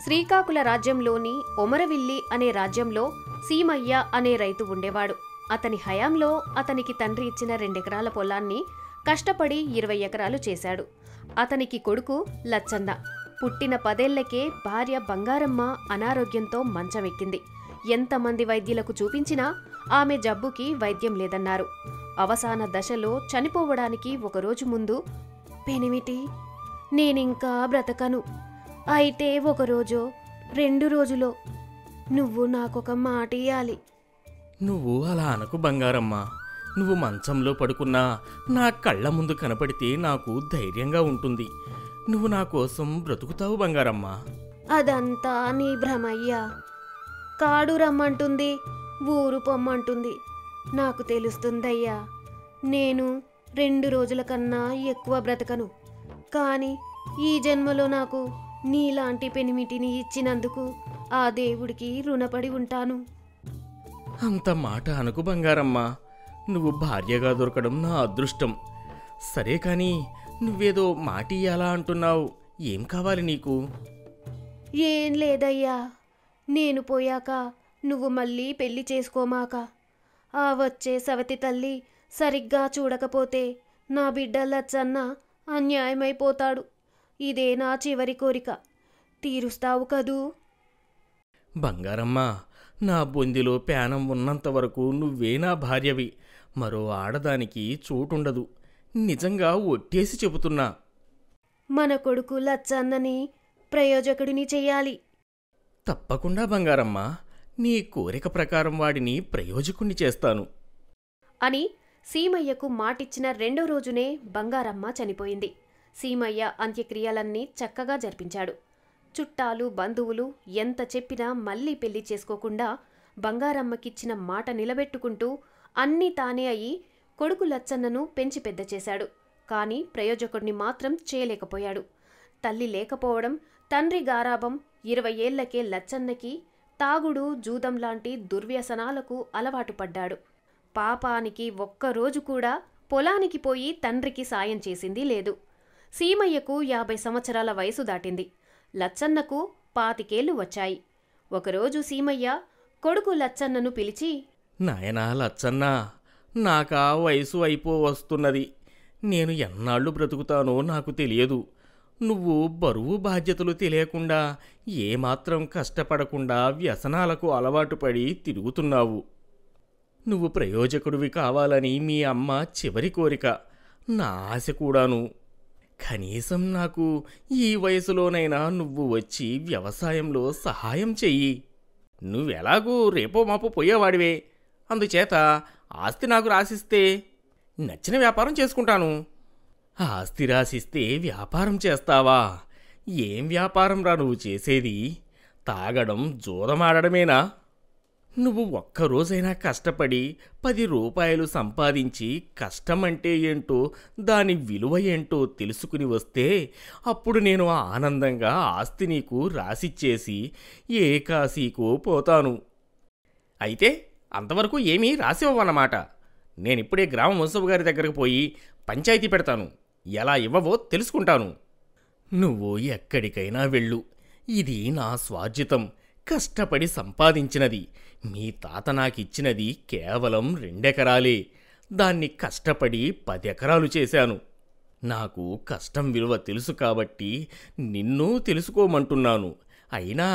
శ్రీకాకుళ రాజ్యంలోని ఒమరవిల్లి అనే రాజ్యంలో సీమయ్య అనే రైతు ఉండేవాడు. అతని హయాంలో అతనికి తండ్రి ఇచ్చిన 2 ఎకరాల పొలాన్ని కష్టపడి 20 ఎకరాలు చేశాడు. అతనికి కొడుకు లచ్చన్న. పుట్టిన 10 ఏళ్లకే భార్య బంగారమ్మ అనారోగ్యంతో మంచమెక్కింది. ఎంతమంది వైద్యులకు చూపించినా ఆమె జబ్బుకి వైద్యం లేదన్నారు. అవసాన దశలో చనిపోవడానికి ఒకరోజు ముందు, పెనిమిటి, నేనింకా బ్రతకను, అయితే 1 రోజో 2 రోజులో నువ్వు నాకొక మాట ఇయ్యాలి. నువ్వు అలా అనకు బంగారమ్మ. నువ్వు మంచంలో పడుకున్నా నా కళ్ళ ముందు కనపడితే నాకు ధైర్యంగా ఉంటుంది. నువ్వు నా కోసం బ్రతుకుతావు బంగారమ్మ. అదంతా నీ భ్రమయ్యా. కాడు రమ్మంటుంది, ఊరు పొమ్మంటుంది. నాకు తెలుస్తుందయ్యా, నేను 2 రోజుల కన్నా ఎక్కువ బ్రతకను. కాని ఈ జన్మలో నాకు నీలాంటి పెనిమిటిని ఇచ్చినందుకు ఆ దేవుడికి రుణపడి ఉంటాను. అంత మాట అనకు బంగారమ్మ. నువ్వు భార్యగా దొరకడం నా అదృష్టం. సరే కాని నువ్వేదో మాట ఇయ్యాలా అంటున్నావు. ఏం కావాలి నీకు? ఏం లేదయ్యా, నేను పోయాక నువ్వు మళ్ళీ పెళ్లి చేసుకోమాక. ఆ వచ్చే సవతి తల్లి సరిగ్గా చూడకపోతే నా బిడ్డ లచ్చన్న అన్యాయమైపోతాడు. ఇదే నా చివరి కోరిక. తీరుస్తావు కదూ? బంగారమ్మ, నా బొందిలో ప్యానం ఉన్నంతవరకు నువ్వే నా భార్యవి. మరో ఆడదానికి చోటుండదు. నిజంగా ఒట్టేసి చెబుతున్నా. మన కొడుకు లచ్చన్నని ప్రయోజకుడిని చెయ్యాలి. తప్పకుండా బంగారమ్మ. నీ కోరిక ప్రకారం వాడిని ప్రయోజకుణ్ణి చేస్తాను అని సీమయ్యకు మాటిచ్చిన 2వ రోజునే బంగారమ్మ చనిపోయింది. సీమయ్య అంత్యక్రియలన్నీ చక్కగా జరిపించాడు. చుట్టాలు బంధువులు ఎంత చెప్పినా మళ్లీ పెళ్లి చేసుకోకుండా బంగారమ్మకిచ్చిన మాట నిలబెట్టుకుంటూ అన్నీ తానే అయి కొడుకు లచ్చన్నను పెంచి పెద్ద చేశాడు. కాని ప్రయోజకుడిని మాత్రం చేయలేకపోయాడు. తల్లి లేకపోవడం, తండ్రి గారాబం, 20 ఏళ్లకే లచ్చన్నకి తాగుడు, జూదం లాంటి దుర్వ్యసనాలకు అలవాటు పడ్డాడు. పాపానికి 1 రోజు కూడా పొలానికి పోయి తండ్రికి సాయం చేసింది లేదు. సీమయ్యకు 50 సంవత్సరాల వయసు దాటింది. లచ్చన్నకు 25 ఏళ్లు వచ్చాయి. ఒకరోజు సీమయ్య కొడుకు లచ్చన్నను పిలిచి, నాయనా లచ్చన్నా, నాకా వయసు అయిపోవస్తున్నది. నేను ఎన్నాళ్ళు బ్రతుకుతానో నాకు తెలియదు. నువ్వు బరువు బాధ్యతలు తెలియకుండా ఏమాత్రం కష్టపడకుండా వ్యసనాలకు అలవాటు పడి తిరుగుతున్నావు. నువ్వు ప్రయోజకుడివి కావాలని మీ అమ్మ చివరి కోరిక, నా ఆశ కూడాను. కనీసం నాకు ఈ వయసులోనైనా నువ్వు వచ్చి వ్యవసాయంలో సహాయం చెయ్యి. నువ్వెలాగూ రేపో మాపో పోయేవాడివే. అందుచేత ఆస్తి నాకు రాసిస్తే నచ్చిన వ్యాపారం చేసుకుంటాను. ఆస్తి రాసిస్తే వ్యాపారం చేస్తావా? ఏం వ్యాపారం రా నువ్వు చేసేది? తాగడం, జూదమాడడమేనా? నువ్వు 1 రోజైనా కష్టపడి 10 రూపాయలు సంపాదించి కష్టమంటే ఏంటో, దాని విలువ ఏంటో తెలుసుకుని వస్తే అప్పుడు నేను ఆనందంగా ఆస్తి నీకు రాసిచ్చేసి ఏ కాశీకో పోతాను. అయితే అంతవరకు ఏమీ రాసివ్వన్నమాట. నేనిప్పుడే గ్రామ మున్సబు గారి దగ్గరకు పోయి పంచాయతీ పెడతాను. ఎలా ఇవ్వవో తెలుసుకుంటాను. నువ్వు ఎక్కడికైనా వెళ్ళు. ఇది నా స్వార్జితం, కష్టపడి సంపాదించినది. మీ తాత నాకిచ్చినది కేవలం 2 ఎకరాలే. దాన్ని కష్టపడి 10 ఎకరాలు చేశాను. నాకు కష్టం విలువ తెలుసు కాబట్టి నిన్ను తెలుసుకోమంటున్నాను. అయినా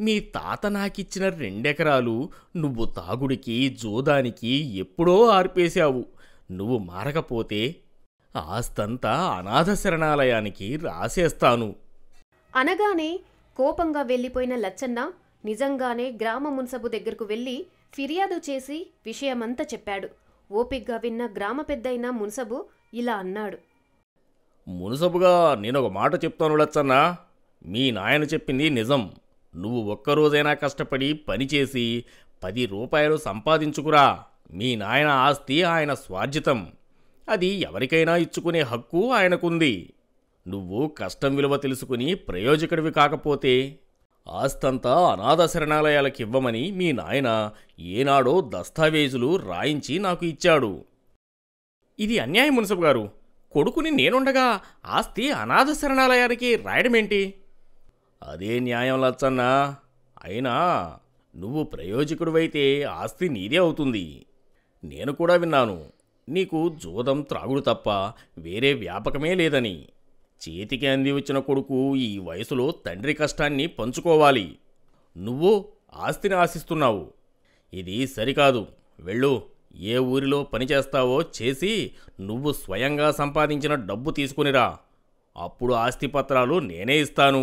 మీ తాత నాకిచ్చిన 2 ఎకరాలు నువ్వు తాగుడికి, జూదానికి ఎప్పుడో ఆర్పేశావు. నువ్వు మారకపోతే ఆస్తంతా అనాథ శరణాలయానికి రాసేస్తాను అనగానే కోపంగా వెళ్లిపోయిన లచ్చన్న నిజంగానే గ్రామ మున్సబు దగ్గరకు వెళ్లి ఫిర్యాదు చేసి విషయమంతా చెప్పాడు. ఓపిగ్గా విన్న గ్రామ పెద్దయిన మున్సబు ఇలా అన్నాడు. మున్సబుగా నేనొక మాట చెప్తాను లచ్చన్న. మీ నాయన చెప్పింది నిజం. నువ్వు 1 రోజైనా కష్టపడి పనిచేసి 10 రూపాయలు సంపాదించుకురా. మీ నాయన ఆస్తి ఆయన స్వార్జితం. అది ఎవరికైనా ఇచ్చుకునే హక్కు ఆయనకుంది. నువ్వు కష్టం విలువ తెలుసుకుని ప్రయోజకుడివి కాకపోతే ఆస్తంతా అనాథ శరణాలయాలకివ్వమని మీ నాయన ఏనాడో దస్తావేజులు రాయించి నాకు ఇచ్చాడు. ఇది అన్యాయం మున్సబు గారు. కొడుకుని నేనుండగా ఆస్తి అనాథ శరణాలయానికి రాయడమేంటి? అదే న్యాయం లచ్చన్న. అయినా నువ్వు ప్రయోజకుడివైతే ఆస్తి నీదే అవుతుంది. నేను కూడా విన్నాను, నీకు జూదం త్రాగుడు తప్ప వేరే వ్యాపకమే లేదని. చేతికి అంది వచ్చిన కొడుకు ఈ వయసులో తండ్రి కష్టాన్ని పంచుకోవాలి. నువ్వు ఆస్తిని ఆశిస్తున్నావు. ఇది సరికాదు. వెళ్ళు, ఏ ఊరిలో పనిచేస్తావో చేసి నువ్వు స్వయంగా సంపాదించిన డబ్బు తీసుకునిరా. అప్పుడు ఆస్తిపత్రాలు నేనే ఇస్తాను.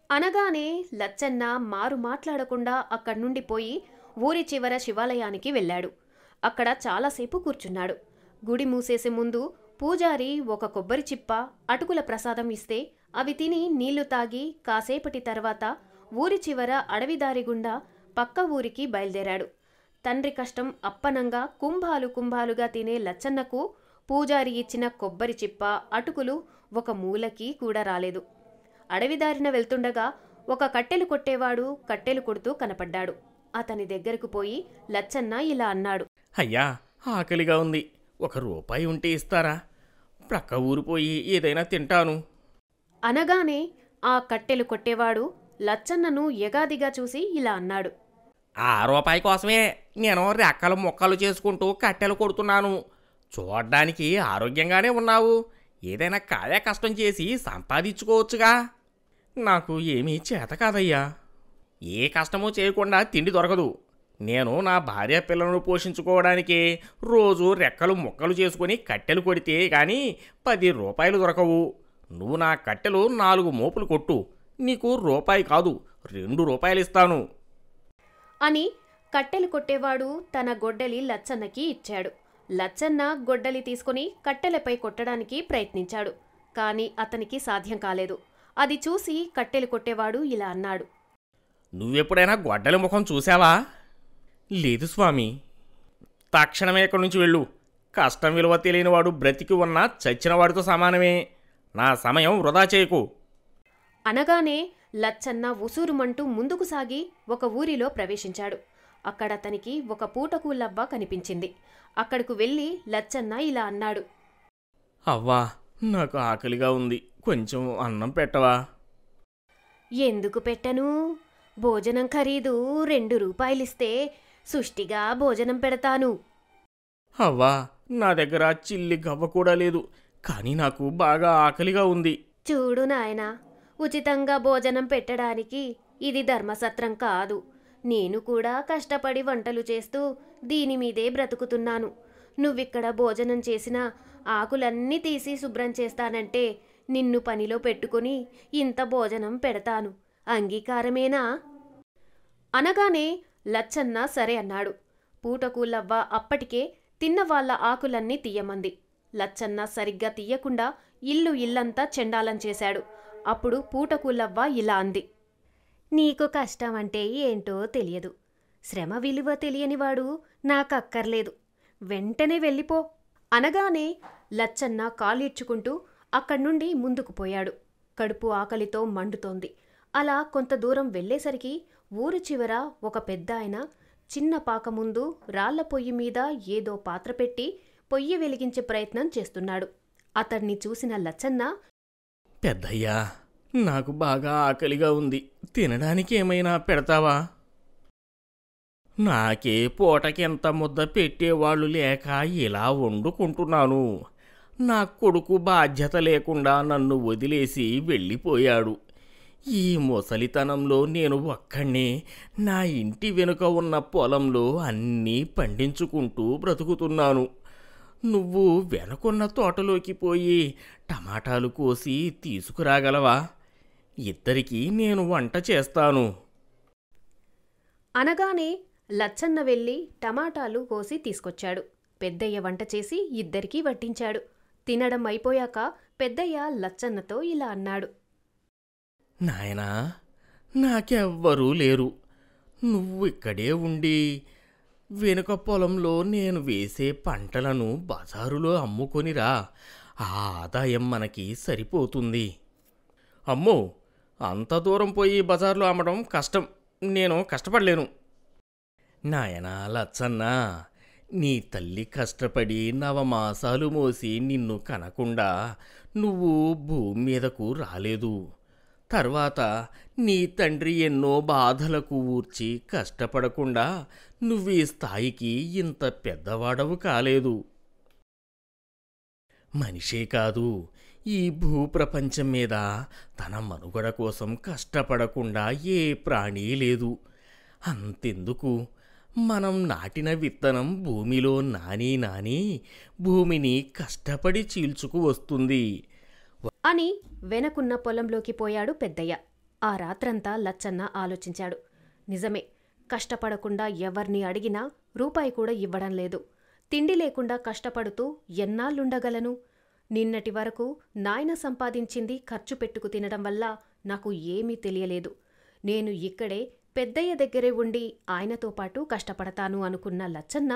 అనగానే లచ్చన్న మారు మాట్లాడకుండా అక్కడి నుండి పోయి ఊరి చివర శివాలయానికి వెళ్ళాడు. అక్కడ చాలాసేపు కూర్చున్నాడు. గుడి మూసేసే ముందు పూజారి ఒక కొబ్బరి చిప్ప, అటుకుల ప్రసాదం ఇస్తే అవి తిని నీళ్లు తాగి కాసేపటి తర్వాత ఊరి చివర అడవిదారి గుండా పక్క ఊరికి బయలుదేరాడు. తండ్రి కష్టం అప్పనంగా కుంభాలు కుంభాలుగా తినే లచ్చన్నకు పూజారి ఇచ్చిన కొబ్బరి చిప్ప, అటుకులు ఒక మూలకి కూడా రాలేదు. అడవిదారిన వెళ్తుండగా ఒక కట్టెలు కొట్టేవాడు కట్టెలు కొడుతూ కనపడ్డాడు. అతని దగ్గరకు పోయి లచ్చన్న ఇలా అన్నాడు. అయ్యా, ఆకలిగా ఉంది. 1 రూపాయి ఉంటే ఇస్తారా? ప్రక్క ఊరు పోయి ఏదైనా తింటాను. అనగానే ఆ కట్టెలు కొట్టేవాడు లచ్చన్నను ఎగాదిగా చూసి ఇలా అన్నాడు. 1 రూపాయి కోసమే నేను రెక్కలు ముక్కలు చేసుకుంటూ కట్టెలు కొడుతున్నాను. చూడ్డానికి ఆరోగ్యంగానే ఉన్నావు. ఏదైనా కాయ కష్టం చేసి సంపాదించుకోవచ్చుగా. నాకు ఏమీ చేత కాదయ్యా. ఏ కష్టమూ చేయకుండా తిండి దొరకదు. నేను నా భార్య పిల్లలను పోషించుకోవడానికే రోజు రెక్కలు ముక్కలు చేసుకుని కట్టెలు కొడితే కానీ 10 రూపాయలు దొరకవు. నువ్వు నా కట్టెలు 4 మోపులు కొట్టు, నీకు రూపాయి కాదు 2 రూపాయలు ఇస్తాను అని కట్టెలు కొట్టేవాడు తన గొడ్డలి లచ్చన్నకి ఇచ్చాడు. లచ్చన్న గొడ్డలి తీసుకుని కట్టెలపై కొట్టడానికి ప్రయత్నించాడు. కాని అతనికి సాధ్యం కాలేదు. అది చూసి కట్టెలు కొట్టేవాడు ఇలా అన్నాడు. నువ్వెప్పుడైనా గొడ్డలి ముఖం చూసావా? లేదు స్వామి. తక్షణమే ఇక్కడి నుంచి వెళ్ళు. కష్టం విలువ తెలియనివాడు బ్రతికి ఉన్నా చచ్చినవాడితో సమానమే. నా సమయం వృధా చేయకు. అనగానే లచ్చన్న ఉసూరుమంటూ ముందుకు సాగి ఒక ఊరిలో ప్రవేశించాడు. అక్కడ అతనికి ఒక పూటకూళ్ళవ్వ కనిపించింది. అక్కడకు వెళ్ళి లచ్చన్న ఇలా అన్నాడు. అవ్వా, నాకు ఆకలిగా ఉంది. కొంచెం అన్నం పెట్టవా? ఎందుకు పెట్టను? భోజనం ఖరీదు 2 రూపాయలిస్తే సుష్టిగా భోజనం పెడతాను. అవ్వా, నా దగ్గర చిల్లి గవ్వ కూడా లేదు. కానీ నాకు బాగా ఆకలిగా ఉంది. చూడు నాయనా, ఉచితంగా భోజనం పెట్టడానికి ఇది ధర్మసత్రం కాదు. నేను కూడా కష్టపడి వంటలు చేస్తూ దీనిమీదే బ్రతుకుతున్నాను. నువ్విక్కడ భోజనం చేసిన ఆకులన్నీ తీసి శుభ్రం చేస్తానంటే నిన్ను పనిలో పెట్టుకుని ఇంత భోజనం పెడతాను. అంగీకారమేనా? అనగానే లచ్చన్న సరే అన్నాడు. పూటకూళ్ళవ్వ అప్పటికే తిన్నవాళ్ల ఆకులన్నీ తీయమంది. లచ్చన్న సరిగ్గా తీయకుండా ఇల్లంతా చెండాలం చేశాడు. అప్పుడు పూటకూళ్ళవ్వ ఇలా అంది. నీకు కష్టం అంటే ఏంటో తెలియదు. శ్రమ విలువ తెలియనివాడు నాకక్కర్లేదు. వెంటనే వెళ్ళిపో. అనగానే లచ్చన్న కాలీడ్చుకుంటూ అక్కడ్నుండి ముందుకు పోయాడు. కడుపు ఆకలితో మండుతోంది. అలా కొంత దూరం వెళ్లేసరికి ఊరు చివర ఒక పెద్దాయన చిన్న పాక ముందు రాళ్ల పొయ్యి మీద ఏదో పాత్ర పెట్టి పొయ్యి వెలిగించే ప్రయత్నం చేస్తున్నాడు. అతన్ని చూసిన లచ్చన్న, పెద్దయ్యా, నాకు బాగా ఆకలిగా ఉంది. తినడానికి ఏమైనా పెడతావా? నాకే పూటకింత ముద్ద పెట్టేవాళ్లు లేక ఇలా వండుకుంటున్నాను. నా కొడుకు బాధ్యత లేకుండా నన్ను వదిలేసి వెళ్ళిపోయాడు. ఈ ముసలితనంలో నేను ఒక్కడే నా ఇంటి వెనుక ఉన్న పొలంలో అన్నీ పండించుకుంటూ బ్రతుకుతున్నాను. నువ్వు వెనుకున్న తోటలోకి పోయి టమాటాలు కోసి తీసుకురాగలవా? ఇద్దరికీ నేను వంట చేస్తాను. అనగానే లచ్చన్న వెళ్ళి టమాటాలు కోసి తీసుకొచ్చాడు. పెద్దయ్య వంట చేసి ఇద్దరికీ వడ్డించాడు. తినడం అయిపోయాక పెద్దయ్య లచ్చన్నతో ఇలా అన్నాడు. నాయనా, నాకెవ్వరూ లేరు. నువ్వు ఇక్కడే ఉండి వెనుక పొలంలో నేను వేసే పంటలను బజారులో అమ్ముకొనిరా. ఆ ఆదాయం మనకి సరిపోతుంది. అమ్మో, అంత దూరం పోయి బజార్లో అమ్మడం కష్టం. నేను కష్టపడలేను. నాయనా లచ్చన్నా, నీ తల్లి కష్టపడి 9 మాసాలు మోసి నిన్ను కనకుండా నువ్వు భూమి మీదకు రాలేదు. తర్వాత నీ తండ్రి ఎన్నో బాధలకు ఊర్చి కష్టపడకుండా నువ్వు ఈ స్థాయికి ఇంత పెద్దవాడవు కాలేదు. మనిషే కాదు, ఈ భూప్రపంచం మీద తన మనుగడ కోసం కష్టపడకుండా ఏ ప్రాణీ లేదు. అంతెందుకు, మనం నాటిన విత్తనం భూమిలో నాని నాని భూమిని కష్టపడి చీల్చుకు వస్తుంది అని వెనకున్న పొలంలోకి పోయాడు పెద్దయ్య. ఆ రాత్రంతా లచ్చన్న ఆలోచించాడు. నిజమే, కష్టపడకుండా ఎవర్ని అడిగినా రూపాయి కూడా ఇవ్వడం లేదు. తిండి లేకుండా కష్టపడుతూ ఎన్నాళ్ళుండగలను? నిన్నటి వరకు నాయన సంపాదించింది ఖర్చు పెట్టుకు తినడం వల్ల నాకు ఏమీ తెలియలేదు. నేను ఇక్కడే పెద్దయ్య దగ్గరే ఉండి ఆయనతో పాటు కష్టపడతాను అనుకున్న లచ్చన్న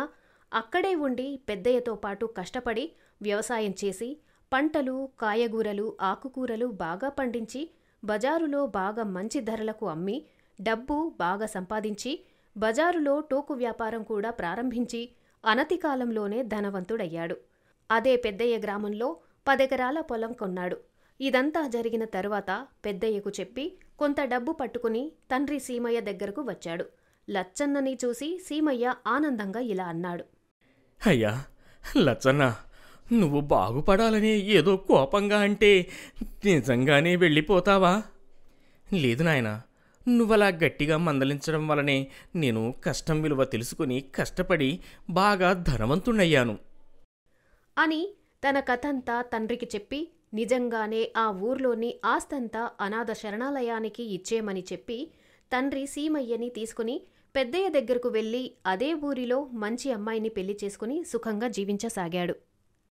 అక్కడే ఉండి పెద్దయ్యతో పాటు కష్టపడి వ్యవసాయం చేసి పంటలు, కాయగూరలు, ఆకుకూరలు బాగా పండించి బజారులో బాగా మంచి ధరలకు అమ్మి డబ్బు బాగా సంపాదించి బజారులో టోకు వ్యాపారం కూడా ప్రారంభించి అనతి కాలంలోనే ధనవంతుడయ్యాడు. అదే పెద్దయ్య గ్రామంలో 10 ఎకరాల పొలం కొన్నాడు. ఇదంతా జరిగిన తరువాత పెద్దయ్యకు చెప్పి కొంత డబ్బు పట్టుకుని తండ్రి సీమయ్య దగ్గరకు వచ్చాడు. లచ్చన్నని చూసి సీమయ్య ఆనందంగా ఇలా అన్నాడు. అయ్యా లచ్చన్న, నువ్వు బాగుపడాలని ఏదో కోపంగా అంటే నిజంగానే వెళ్ళిపోతావా? లేదు నాయనా, నువ్వలా గట్టిగా మందలించడం వల్లనే నేను కష్టం విలువ తెలుసుకుని కష్టపడి బాగా ధనవంతుణ్ణయ్యాను అని తన కథంతా తండ్రికి చెప్పి నిజంగానే ఆ ఊర్లోని ఆస్తంతా అనాథ శరణాలయానికి ఇచ్చేయమని చెప్పి తండ్రి సీమయ్యని తీసుకుని పెద్దయ్య దగ్గరకు వెళ్ళి అదే ఊరిలో మంచి అమ్మాయిని పెళ్లి చేసుకుని సుఖంగా జీవించసాగాడు.